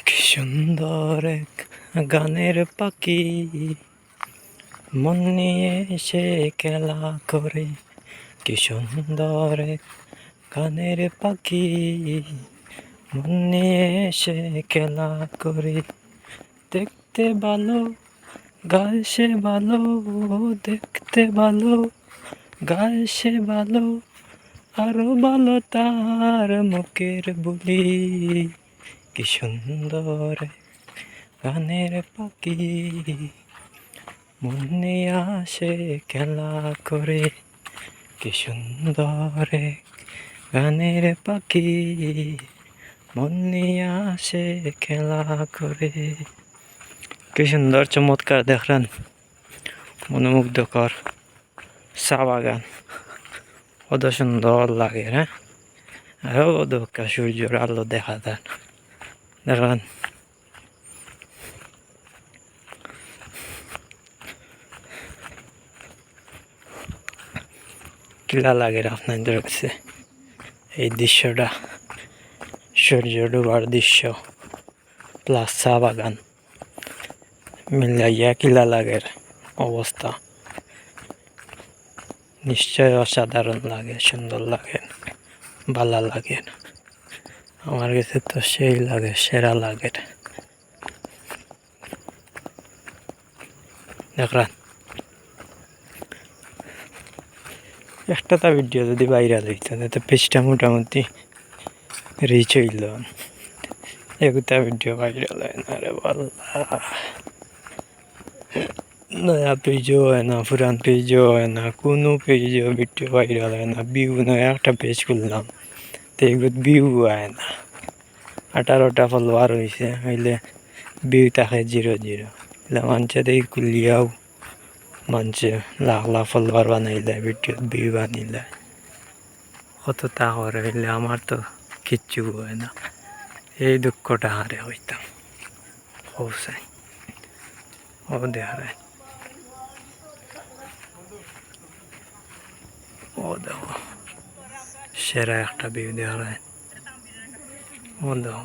কি সুন্দর এক গানের পাখি মন নিয়ে এসে খেলা করে। কি সুন্দর এক গানের পাখি মন নিয়ে এসে খেলা করে। দেখতে ভালো গায়ে সে ভালো, দেখতে ভালো গায়ে সে ভালো, আরো ভালো তার মুখের বুলি। কি সুন্দর গানের পাখি মনে আসে খেলা করে। কি সুন্দর গানের পাখি মনে আসে খেলা করে। কি সুন্দর চমৎকার দেখলেন, মনোমুগ্ধকর চা বাগান কত সুন্দর লাগে। হ্যাঁ, আরো দক্কা সূর্যের আলো দেখা যায় দেখলেন। কিলা লাগে আপনাদের কাছে এই দৃশ্যটা? সূর্য ডোবার দৃশ্য প্লাস চা বাগান মিলাইয়া কিলা লাগে অবস্থা? নিশ্চয় অসাধারণ লাগে, সুন্দর লাগে, ভালো লাগে। আমার কাছে তো সেই লাগে, সেরা লাগে। দেখলাম একটা তা ভিডিও যদি ভাইরাল হইতো তো পেজটা মোটামুটি রিচ হইল। একটা ভিডিও ভাইরাল হয় না রে বাল্লা। नया पेजो है ना, पुरान पेजो है ना, कोनो पेजो वीडियो वायरल है ना, ভিউ নয়। একটা পেজ খুললাম তো এগুলো ভিউ হয় না। 18টা ফলোয়ার হয়েছে, হইলে ভিউ থাকে 0 মানুষে দেখি খুলিয়াও মানুষে লাখ লাখ ফলোয়ার বানাইলে, ভিডিও ভিউ বানাইলে কত তা করে। হইলে আমার তো কিচ্ছু হয় না। এই দুঃখটা হারে হইতাম হৌসাই ও দেখায়। ও দেখো সেরা একটা ভিউ দেখা যায়। ও দেখো